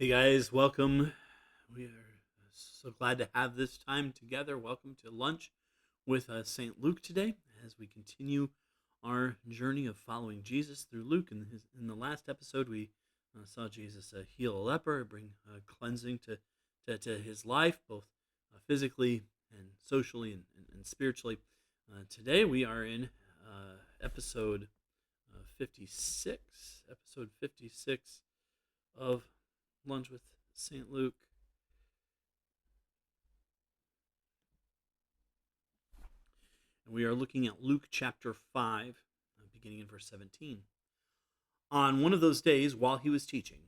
Hey guys, welcome. We are so glad to have this time together. Welcome to lunch with St. Luke today as we continue our journey of following Jesus through Luke. In the last episode, we saw Jesus heal a leper, bring cleansing to his life, both physically and socially and spiritually. Today, we are in episode 56, episode 56 of Lunch with St. Luke. And we are looking at Luke chapter 5, beginning in verse 17. On one of those days, while he was teaching,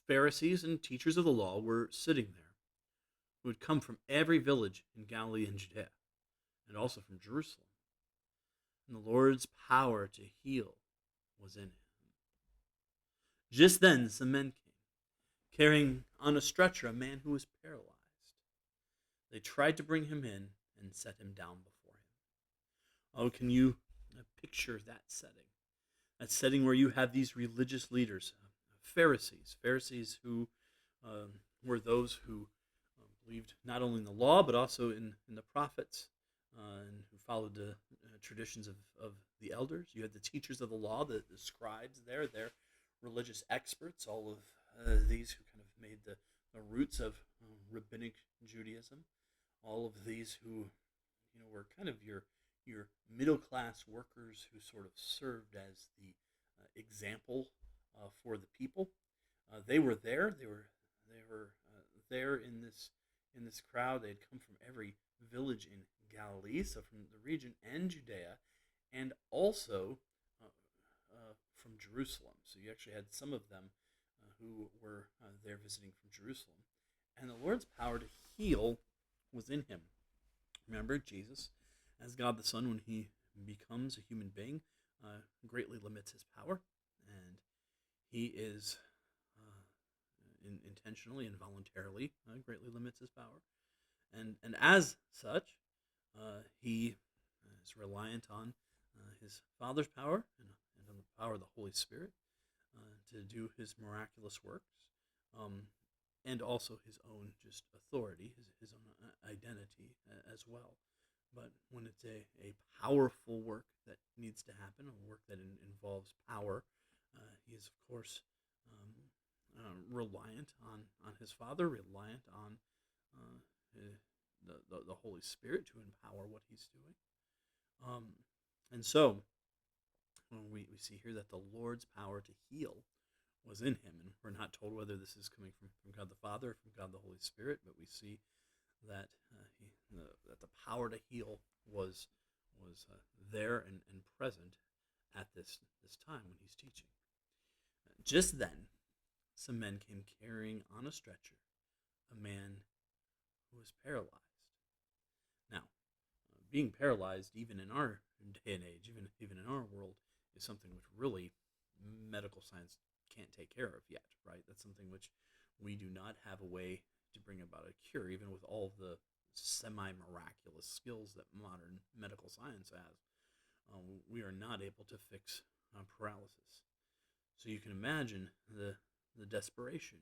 Pharisees and teachers of the law were sitting there, who had come from every village in Galilee and Judea, and also from Jerusalem. And the Lord's power to heal was in him. Just then some men came, carrying on a stretcher a man who was paralyzed. They tried to bring him in and set him down before him. Oh, can you picture that setting? That setting where you have these religious leaders, Pharisees who were those who believed not only in the law but also in the prophets and who followed the traditions of the elders. You had the teachers of the law, the scribes there, they're religious experts, all of these who kind of made the roots of rabbinic Judaism. All of these who, were kind of your middle class workers who sort of served as the example for the people. They were there. They were there in this crowd. They had come from every village in Galilee, so from the region and Judea, and also from Jerusalem. So you actually had some of them who were there visiting from Jerusalem. And the Lord's power to heal was in him. Remember, Jesus, as God the Son, when he becomes a human being, greatly limits his power. And he is intentionally and voluntarily greatly limits his power. And as such, he is reliant on his Father's power and on the power of the Holy Spirit to do his miraculous works, and also his own just authority, his own identity as well. But when it's a powerful work that needs to happen, a work that involves power, he is, of course, reliant on his Father, reliant on the Holy Spirit to empower what he's doing. And so, we see here that the Lord's power to heal was in him. And we're not told whether this is coming from God the Father or from God the Holy Spirit, but we see that that the power to heal was there and present at this time when he's teaching. Just then, some men came carrying on a stretcher a man who was paralyzed. Now, being paralyzed, even in our day and age, even in our world, is something which really medical science can't take care of yet, right? That's something which we do not have a way to bring about a cure, even with all the semi-miraculous skills that modern medical science has. We are not able to fix paralysis. So you can imagine the desperation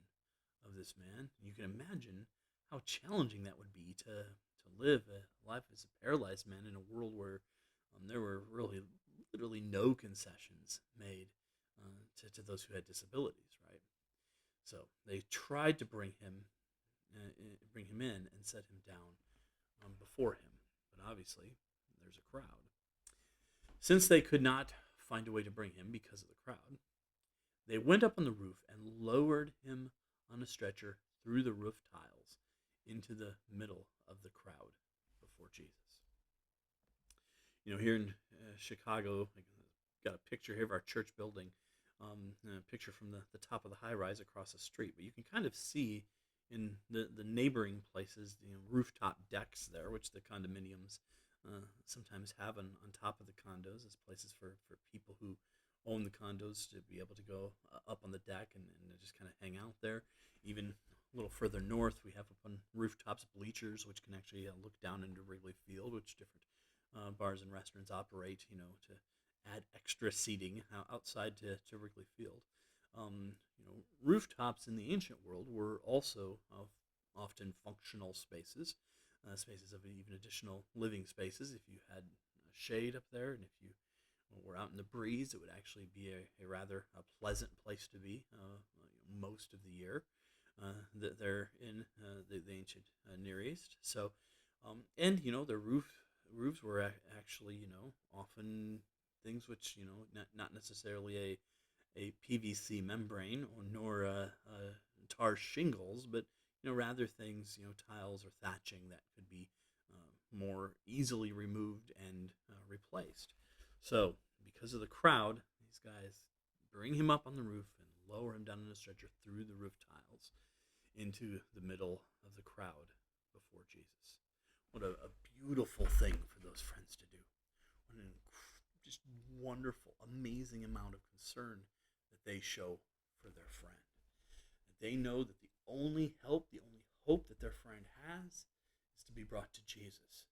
of this man. You can imagine how challenging that would be to live a life as a paralyzed man in a world where there were really literally no concessions made to those who had disabilities, right? So they tried to bring him in and set him down before him, but obviously there's a crowd. Since they could not find a way to bring him because of the crowd, they went up on the roof and lowered him on a stretcher through the roof tiles into the middle of the crowd before Jesus. Here in Chicago, I got a picture here of our church building, a picture from the top of the high-rise across the street. But you can kind of see in the neighboring places, rooftop decks there, which the condominiums sometimes have on top of the condos as places for people who own the condos to be able to go up on the deck and just kind of hang out there. Even a little further north, we have up on rooftops bleachers, which can actually look down into Wrigley Field, which different bars and restaurants operate, to add extra seating outside to Wrigley Field. Rooftops in the ancient world were also often functional spaces, spaces of even additional living spaces. If you had shade up there, and if you were out in the breeze, it would actually be a rather pleasant place to be most of the year. That they're in the ancient Near East. So, and the roofs were actually often things which not necessarily a PVC membrane or nor tar shingles, but rather things tiles or thatching that could be more easily removed and replaced. So because of the crowd, these guys bring him up on the roof and lower him down in a stretcher through the roof tiles into the middle of the crowd before Jesus. What a beautiful thing for those friends to do. What an just wonderful, amazing amount of concern that they show for their friend. That they know that the only help, the only hope that their friend has is to be brought to Jesus.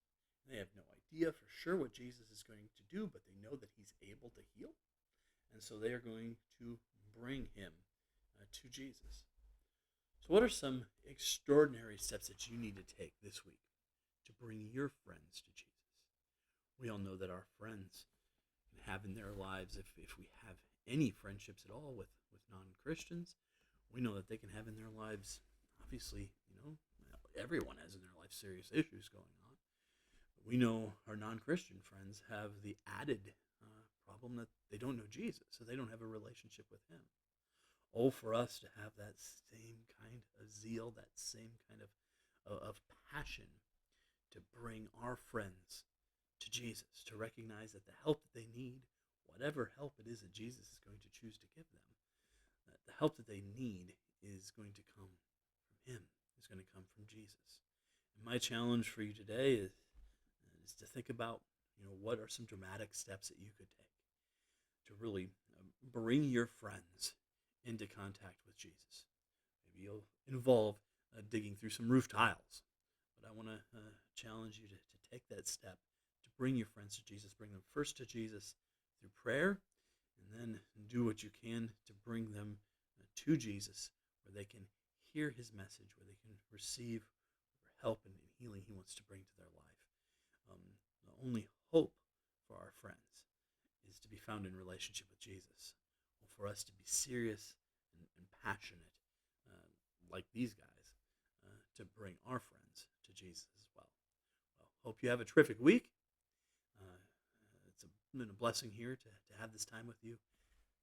They have no idea for sure what Jesus is going to do, but they know that he's able to heal. And so they are going to bring him to Jesus. So what are some extraordinary steps that you need to take this week to bring your friends to Jesus? We all know that our friends can have in their lives, if we have any friendships at all with non-Christians, we know that they can have in their lives, obviously, everyone has in their life serious issues going on. But we know our non-Christian friends have the added problem that they don't know Jesus, so they don't have a relationship with him. Oh, for us to have that same kind of zeal, that same kind of passion to bring our friends to Jesus, to recognize that the help that they need, whatever help it is that Jesus is going to choose to give them, that the help that they need is going to come from him, is going to come from Jesus. And my challenge for you today is to think about, what are some dramatic steps that you could take to really bring your friends into contact with Jesus. Maybe you'll involve digging through some roof tiles, but I want to challenge you to take that step to bring your friends to Jesus. Bring them first to Jesus through prayer, and then do what you can to bring them to Jesus, where they can hear his message, where they can receive help and healing he wants to bring to their life. The only hope for our friends is to be found in relationship with Jesus. Well, for us to be serious and passionate, like these guys, to bring our friends to Jesus as well. Well, hope you have a terrific week. It's been a blessing here to have this time with you,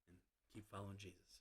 and keep following Jesus.